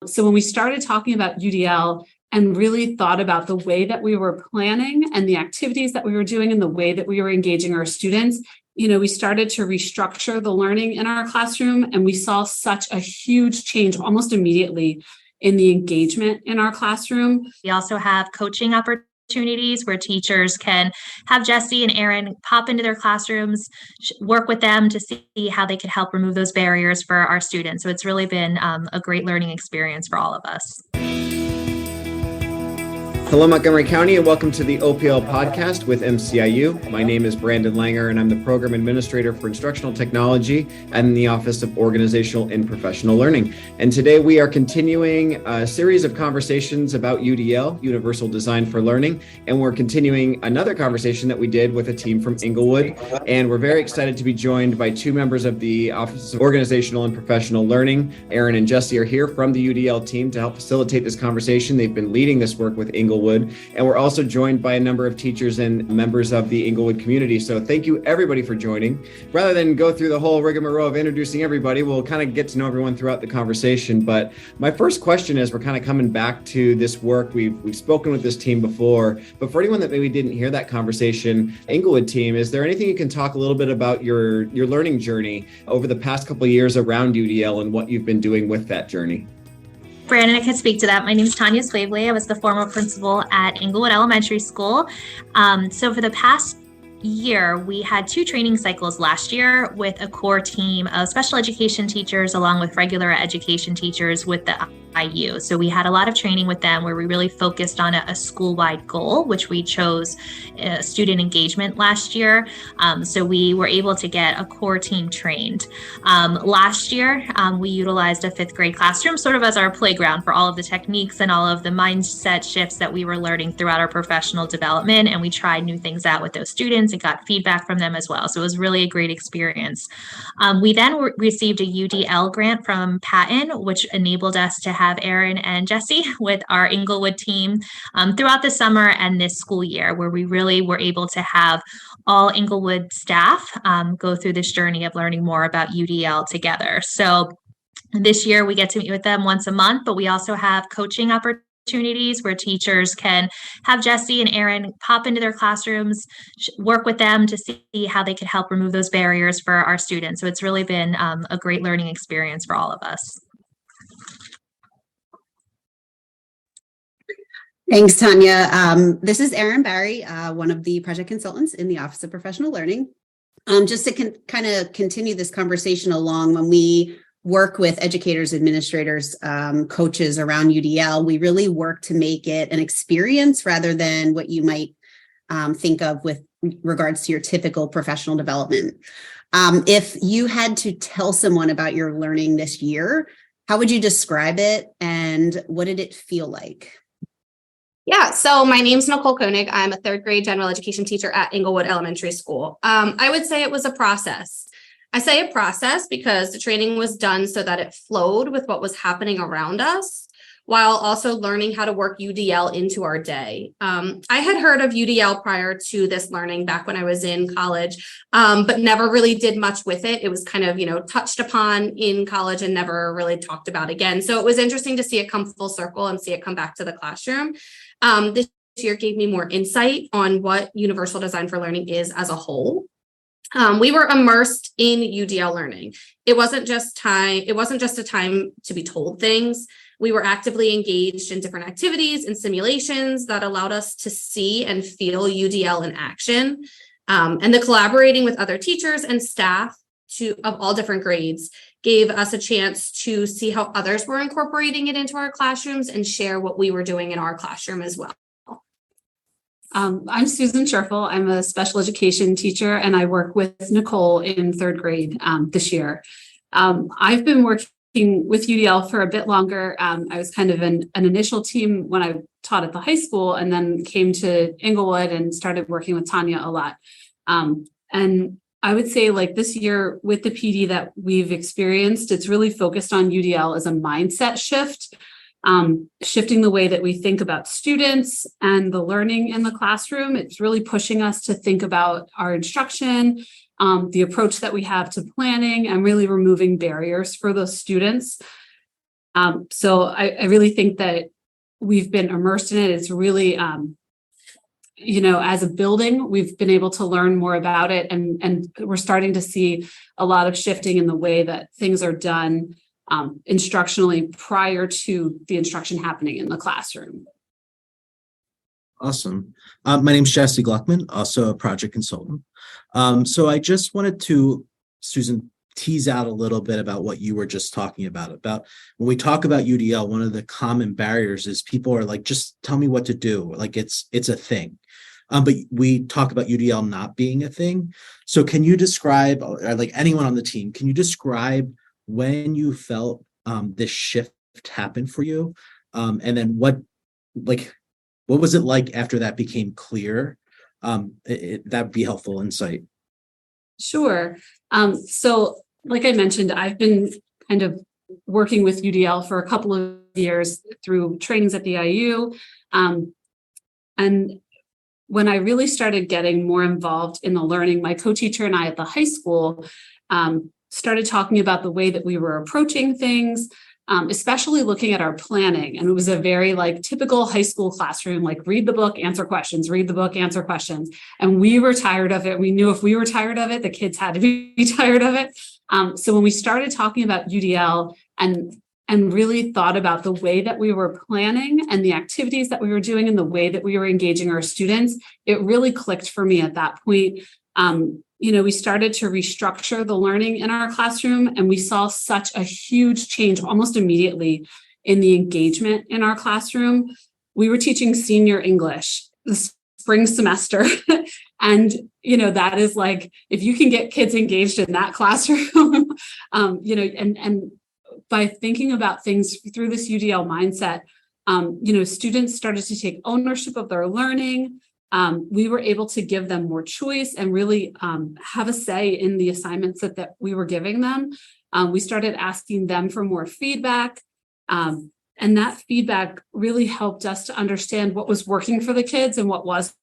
So when we started talking about UDL and really thought about the way that we were planning and the activities that we were doing and the way that we were engaging our students, we started to restructure the learning in our classroom, and we saw such a huge change almost immediately in the engagement in our classroom. We also have coaching opportunities where teachers can have Jesse and Erin pop into their classrooms, work with them to see how they could help remove those barriers for our students. So it's really been a great learning experience for all of us. Hello, Montgomery County, and welcome to the OPL podcast with MCIU. My name is Brandon Langer, and I'm the Program Administrator for Instructional Technology and the Office of Organizational and Professional Learning. And today we are continuing a series of conversations about UDL, Universal Design for Learning, and we're continuing another conversation that we did with a team from Inglewood. And we're very excited to be joined by two members of the Office of Organizational and Professional Learning. Erin and Jesse are here from the UDL team to help facilitate this conversation. They've been leading this work with Inglewood. And we're also joined by a number of teachers and members of the Inglewood community. So thank you everybody for joining. Rather than go through the whole rigmarole of introducing everybody, we'll kind of get to know everyone throughout the conversation. But my first question is, we're kind of coming back to this work. We've spoken with this team before, but for anyone that maybe didn't hear that conversation, Inglewood team, is there anything you can talk a little bit about your learning journey over the past couple of years around UDL and what you've been doing with that journey? Brandon, I can speak to that. My name is Tanya Swavely. I was the former principal at Inglewood Elementary School. So for the past year, we had 2 training cycles last year with a core team of special education teachers along with regular education teachers with the IU. So we had a lot of training with them where we really focused on a school-wide goal, which we chose student engagement last year. So we were able to get a core team trained. Last year, we utilized a 5th grade classroom sort of as our playground for all of the techniques and all of the mindset shifts that we were learning throughout our professional development. And we tried new things out with those students and got feedback from them as well. So it was really a great experience. We then received a UDL grant from Patton, which enabled us to have Erin and Jesse with our Inglewood team throughout the summer and this school year, where we really were able to have all Inglewood staff go through this journey of learning more about UDL together. So this year we get to meet with them once a month, but we also have coaching opportunities where teachers can have Jesse and Erin pop into their classrooms, work with them to see how they could help remove those barriers for our students. So it's really been a great learning experience for all of us. Thanks, Tanya. This is Erin Barry, one of the project consultants in the Office of Professional Learning. Just to kind of continue this conversation along, when we work with educators, administrators, coaches around UDL, we really work to make it an experience rather than what you might think of with regards to your typical professional development. If you had to tell someone about your learning this year, how would you describe it and what did it feel like? Yeah, so my name's Nicole Koenig. I'm a 3rd grade general education teacher at Inglewood Elementary School. I would say it was a process. I say a process because the training was done so that it flowed with what was happening around us, while also learning how to work UDL into our day. I had heard of UDL prior to this learning back when I was in college, but never really did much with it. It was kind of, touched upon in college and never really talked about again. So it was interesting to see it come full circle and see it come back to the classroom. This year gave me more insight on what Universal Design for Learning is as a whole. We were immersed in UDL learning. It wasn't just a time to be told things. We were actively engaged in different activities and simulations that allowed us to see and feel UDL in action. And the collaborating with other teachers and staff of all different grades gave us a chance to see how others were incorporating it into our classrooms and share what we were doing in our classroom as well. I'm Susan Scherfel. I'm a special education teacher, and I work with Nicole in 3rd grade this year. I've been working with UDL for a bit longer. I was kind of an initial team when I taught at the high school, and then came to Inglewood and started working with Tanya a lot. And I would say, like, this year with the PD that we've experienced, it's really focused on UDL as a mindset shift, shifting the way that we think about students and the learning in the classroom. It's really pushing us to think about our instruction, the approach that we have to planning, and really removing barriers for those students. So I really think that we've been immersed in it. It's really, as a building, we've been able to learn more about it, and we're starting to see a lot of shifting in the way that things are done instructionally prior to the instruction happening in the classroom. Awesome. My name is Jesse Gluckman, also a project consultant. So I just wanted to, Susan, tease out a little bit about what you were just talking about when we talk about UDL, one of the common barriers is people are like, just tell me what to do. Like it's a thing. But we talk about UDL not being a thing. So can you describe, or like anyone on the team, can you describe when you felt this shift happen for you? And then what was it like after that became clear? That'd be helpful insight. Sure. So like I mentioned, I've been kind of working with UDL for a couple of years through trainings at the IU. And when I really started getting more involved in the learning, my co-teacher and I at the high school started talking about the way that we were approaching things, especially looking at our planning. And it was a very typical high school classroom, read the book, answer questions, read the book, answer questions. And we were tired of it. We knew if we were tired of it, the kids had to be tired of it. So when we started talking about UDL and really thought about the way that we were planning and the activities that we were doing and the way that we were engaging our students, it really clicked for me at that point. We started to restructure the learning in our classroom, and we saw such a huge change almost immediately in the engagement in our classroom. We were teaching senior English the spring semester. And, that is if you can get kids engaged in that classroom, and by thinking about things through this UDL mindset, students started to take ownership of their learning. We were able to give them more choice and really have a say in the assignments that we were giving them. We started asking them for more feedback. And that feedback really helped us to understand what was working for the kids and what wasn't.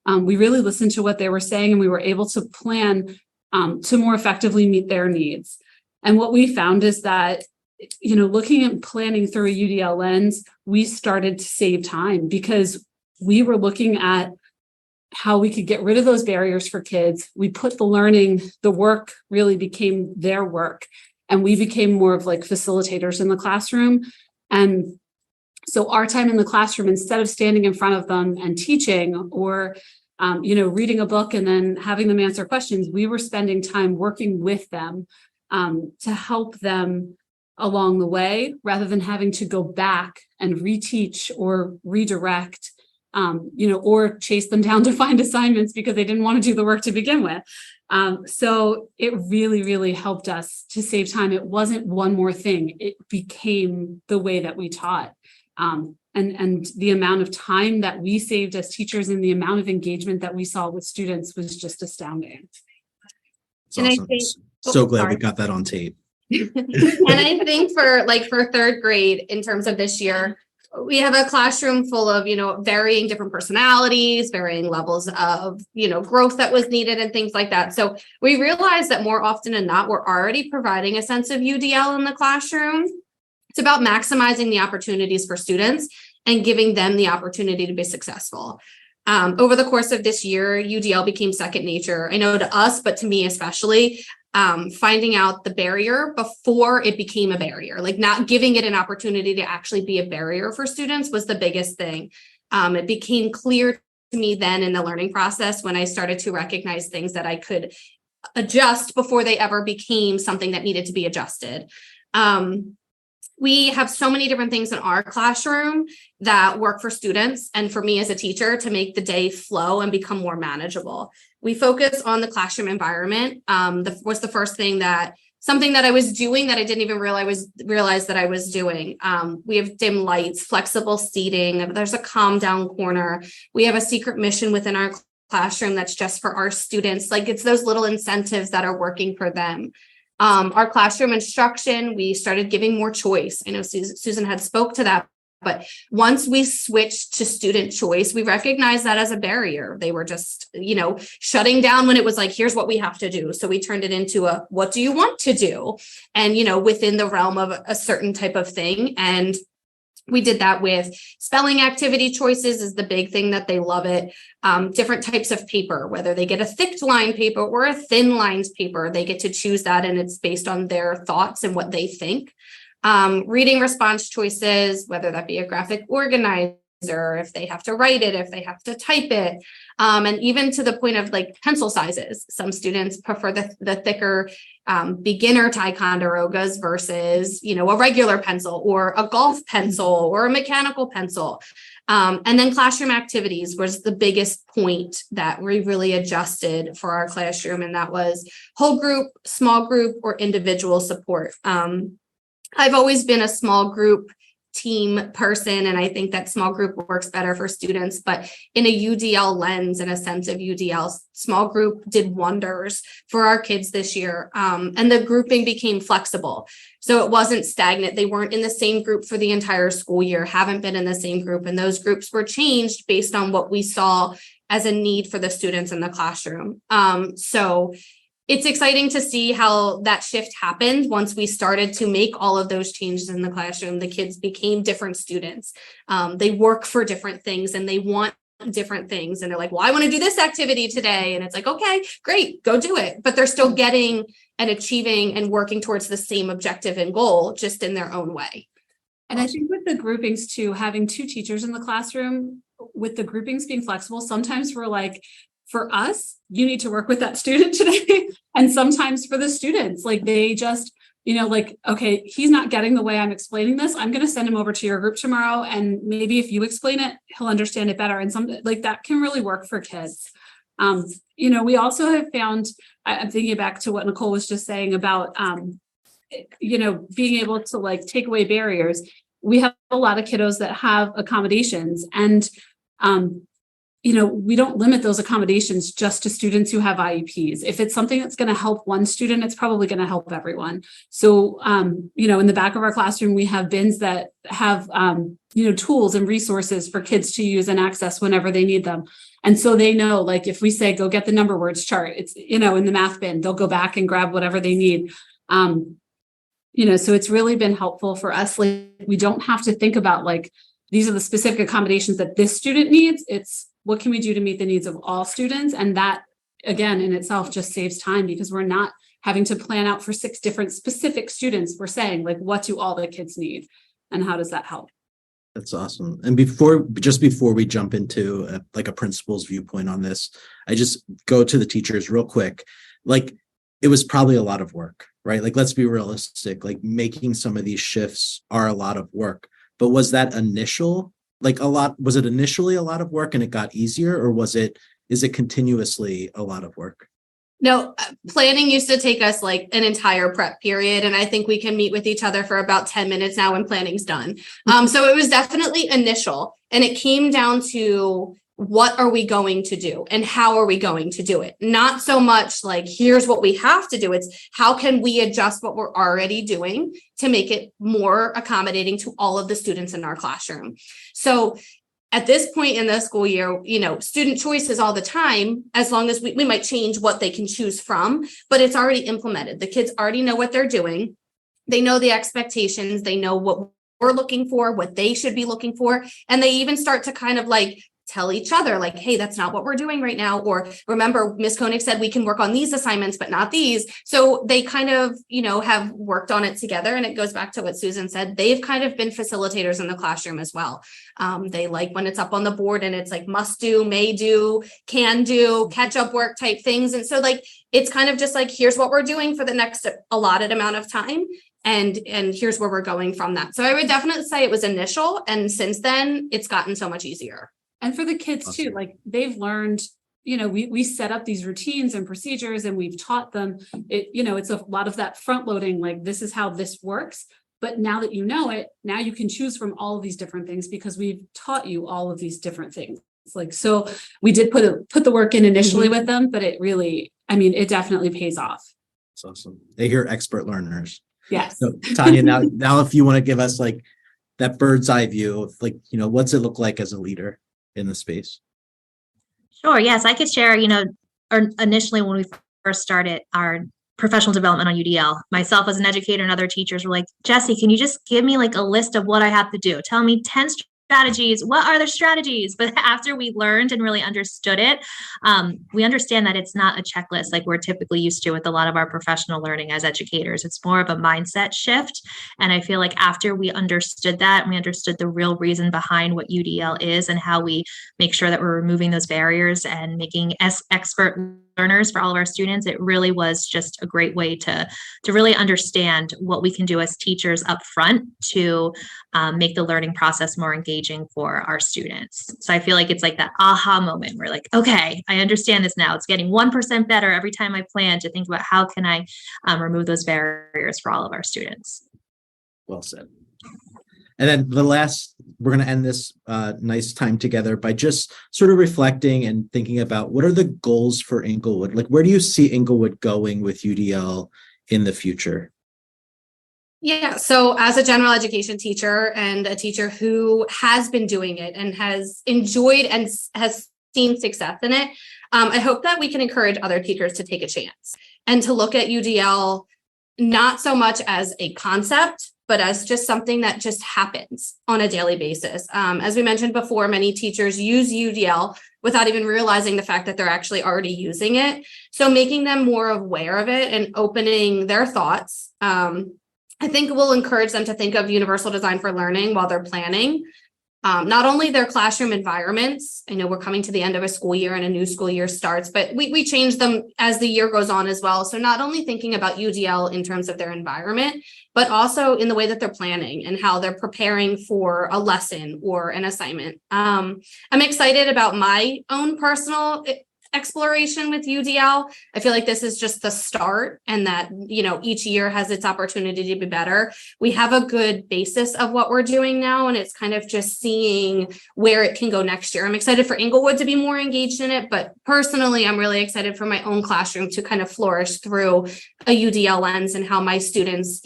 We really listened to what they were saying, and we were able to plan to more effectively meet their needs. And what we found is that, looking at planning through a UDL lens, we started to save time because we were looking at how we could get rid of those barriers for kids. We put the work really became their work, and we became more of facilitators in the classroom. And so our time in the classroom, instead of standing in front of them and teaching or, reading a book and then having them answer questions, we were spending time working with them to help them along the way, rather than having to go back and reteach or redirect, or chase them down to find assignments because they didn't want to do the work to begin with. So it really, really helped us to save time. It wasn't one more thing. It became the way that we taught. And the amount of time that we saved as teachers and the amount of engagement that we saw with students was just astounding. It's awesome. So glad we got that on tape. And I think for third grade, in terms of this year, we have a classroom full of, varying different personalities, varying levels of, growth that was needed and things like that. So we realized that more often than not, we're already providing a sense of UDL in the classroom. It's about maximizing the opportunities for students and giving them the opportunity to be successful. Over the course of this year, UDL became second nature. I know to us, but to me especially, finding out the barrier before it became a barrier, not giving it an opportunity to actually be a barrier for students was the biggest thing. It became clear to me then in the learning process when I started to recognize things that I could adjust before they ever became something that needed to be adjusted. We have so many different things in our classroom that work for students and for me as a teacher to make the day flow and become more manageable. We focus on the classroom environment. Was the first thing something that I was doing that I didn't even realize that I was doing. We have dim lights, flexible seating. There's a calm down corner. We have a secret mission within our classroom that's just for our students. It's those little incentives that are working for them. Our classroom instruction, we started giving more choice. I know Susan had spoke to that, But once we switched to student choice, we recognized that as a barrier. They were just, shutting down when it was like, here's what we have to do. So we turned it into a, what do you want to do? And, within the realm of a certain type of thing. And we did that with spelling activity choices is the big thing that they love it. Different types of paper, whether they get a thick line paper or a thin lines paper, they get to choose that. And it's based on their thoughts and what they think. Reading response choices, whether that be a graphic organizer, if they have to write it, if they have to type it, and even to the point of like pencil sizes. Some students prefer the thicker beginner Ticonderogas versus, a regular pencil or a golf pencil or a mechanical pencil. And then classroom activities was the biggest point that we really adjusted for our classroom. And that was whole group, small group, or individual support. I've always been a small group team person, and I think that small group works better for students, but in a UDL lens and a sense of UDL, small group did wonders for our kids this year. And the grouping became flexible. So it wasn't stagnant. They weren't in the same group for the entire school year, haven't been in the same group. And those groups were changed based on what we saw as a need for the students in the classroom. So it's exciting to see how that shift happened once we started to make all of those changes in the classroom. The kids became different students. They work for different things and they want different things. And they're like, well, I want to do this activity today. And it's like, okay, great, go do it. But they're still getting and achieving and working towards the same objective and goal, just in their own way. And I think with the groupings too, having two teachers in the classroom, with the groupings being flexible, sometimes we're like, for us, you need to work with that student today. And sometimes for the students, like they just, okay, he's not getting the way I'm explaining this. I'm going to send him over to your group tomorrow. And maybe if you explain it, he'll understand it better. And something like that can really work for kids. We also have found, I'm thinking back to what Nicole was just saying about, being able to like take away barriers. We have a lot of kiddos that have accommodations, and we don't limit those accommodations just to students who have IEPs. If it's something that's going to help one student, it's probably going to help everyone. So, in the back of our classroom, we have bins that have, tools and resources for kids to use and access whenever they need them. And so they know, like, if we say, go get the number words chart, it's, in the math bin, they'll go back and grab whatever they need. So it's really been helpful for us. Like, we don't have to think about like, these are the specific accommodations that this student needs. It's, what can we do to meet the needs of all students? And that, again, in itself just saves time, because we're not having to plan out for 6 different specific students. We're saying, like, what do all the kids need? And how does that help? That's awesome. And before we jump into a principal's viewpoint on this, I just go to the teachers real quick. Like, it was probably a lot of work, right? Like, let's be realistic. Like, making some of these shifts are a lot of work. But was that was it initially a lot of work and it got easier, or is it continuously a lot of work? No, planning used to take us like an entire prep period. And I think we can meet with each other for about 10 minutes now when planning's done. So it was definitely initial, and it came down to, what are we going to do and how are we going to do it? Not so much like, here's what we have to do. It's how can we adjust what we're already doing to make it more accommodating to all of the students in our classroom. So at this point in the school year, student choice is all the time, as long as we might change what they can choose from, but it's already implemented. The kids already know what they're doing. They know the expectations. They know what we're looking for, what they should be looking for. And they even start to kind of like tell each other, like, hey, that's not what we're doing right now. Or remember, Ms. Koenig said we can work on these assignments, but not these. So they kind of, have worked on it together. And it goes back to what Susan said. They've kind of been facilitators in the classroom as well. They like when it's up on the board and it's like must do, may do, can do, catch up work type things. And so like, it's kind of just like, here's what we're doing for the next allotted amount of time. And here's where we're going from that. So I would definitely say it was initial. And since then, it's gotten so much easier. And for the kids too, like they've learned, we set up these routines and procedures and we've taught them it's a lot of that front loading, like this is how this works. But now that you know it, now you can choose from all of these different things because we've taught you all of these different things. It's like, so we did put the work in initially with them, but it really, it definitely pays off. That's awesome. They hear expert learners. Yes. So Tanya, now if you want to give us like that bird's eye view of like, what's it look like as a leader in the space? Sure. Yes, I could share, or initially when we first started our professional development on UDL, myself as an educator and other teachers were like, Jessie, can you just give me like a list of what I have to do? Tell me 10 strategies. What are the strategies? But after we learned and really understood it, we understand that it's not a checklist like we're typically used to with a lot of our professional learning as educators. It's more of a mindset shift. And I feel like after we understood that, and we understood the real reason behind what UDL is and how we make sure that we're removing those barriers and making expert learners for all of our students, it really was just a great way to really understand what we can do as teachers up front to make the learning process more engaging for our students. So I feel like it's like that aha moment where like, okay, I understand this now. It's getting 1% better every time I plan to think about how can I remove those barriers for all of our students. Well said. And then we're going to end this nice time together by just sort of reflecting and thinking about what are the goals for Inglewood? Like, where do you see Inglewood going with UDL in the future? Yeah, so as a general education teacher and a teacher who has been doing it and has enjoyed and has seen success in it, I hope that we can encourage other teachers to take a chance and to look at UDL not so much as a concept, but as just something that just happens on a daily basis. As we mentioned before, many teachers use UDL without even realizing the fact that they're actually already using it. So making them more aware of it and opening their thoughts, I think will encourage them to think of universal design for learning while they're planning. Not only their classroom environments, I know we're coming to the end of a school year and a new school year starts, but we change them as the year goes on as well. So not only thinking about UDL in terms of their environment, but also in the way that they're planning and how they're preparing for a lesson or an assignment. I'm excited about my own personal exploration with UDL. I feel like this is just the start and that, each year has its opportunity to be better. We have a good basis of what we're doing now, and it's kind of just seeing where it can go next year. I'm excited for Inglewood to be more engaged in it, but personally, I'm really excited for my own classroom to kind of flourish through a UDL lens and how my students,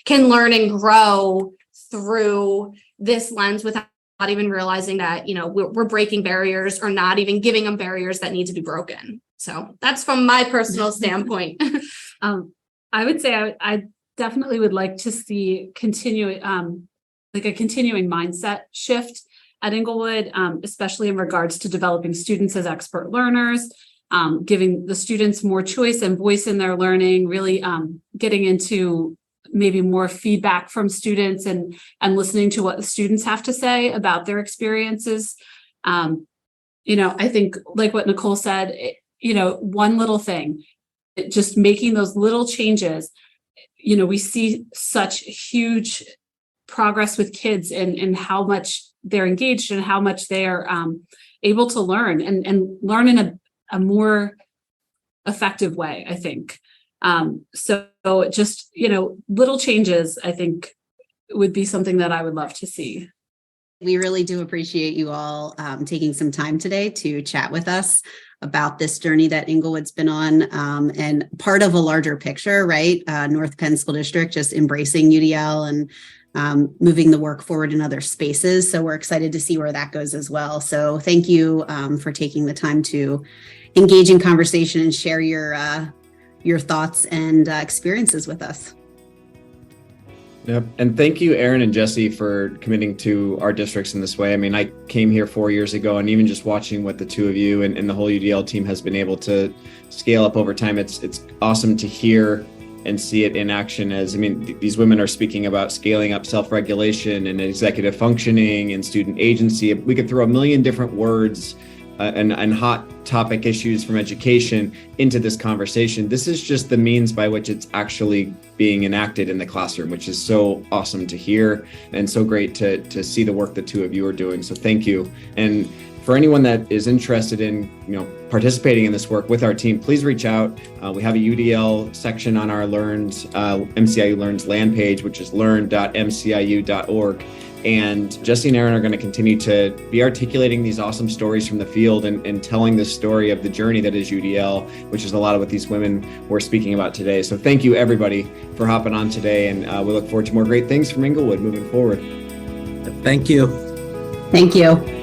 can learn and grow through this lens without not even realizing that, we're breaking barriers or not even giving them barriers that need to be broken. So that's from my personal standpoint. I would say I definitely would like to see a continuing mindset shift at Inglewood, especially in regards to developing students as expert learners, giving the students more choice and voice in their learning, really getting into maybe more feedback from students and listening to what the students have to say about their experiences. I think like what Nicole said, one little thing, just making those little changes, we see such huge progress with kids and how much they're engaged and how much they are able to learn and learn in a more effective way, I think. So just, little changes, I think would be something that I would love to see. We really do appreciate you all taking some time today to chat with us about this journey that Inglewood's been on and part of a larger picture, right? North Penn School District just embracing UDL and moving the work forward in other spaces. So we're excited to see where that goes as well. So thank you for taking the time to engage in conversation and share your thoughts and experiences with us. Yep. And thank you, Erin and Jessie, for committing to our districts in this way. I mean, I came here 4 years ago, and even just watching what the two of you and the whole UDL team has been able to scale up over time, it's awesome to hear and see it in action. These women are speaking about scaling up self-regulation and executive functioning and student agency. We could throw a million different words and hot topic issues from education into this conversation. This is just the means by which it's actually being enacted in the classroom, which is so awesome to hear and so great to see the work the two of you are doing. So thank you. And for anyone that is interested in participating in this work with our team, please reach out. We have a UDL section on our Learns, MCIU Learns land page, which is learn.mciu.org. And Jessie and Erin are going to continue to be articulating these awesome stories from the field and telling this story of the journey that is UDL, which is a lot of what these women were speaking about today. So thank you, everybody, for hopping on today. And we look forward to more great things from Inglewood moving forward. Thank you. Thank you.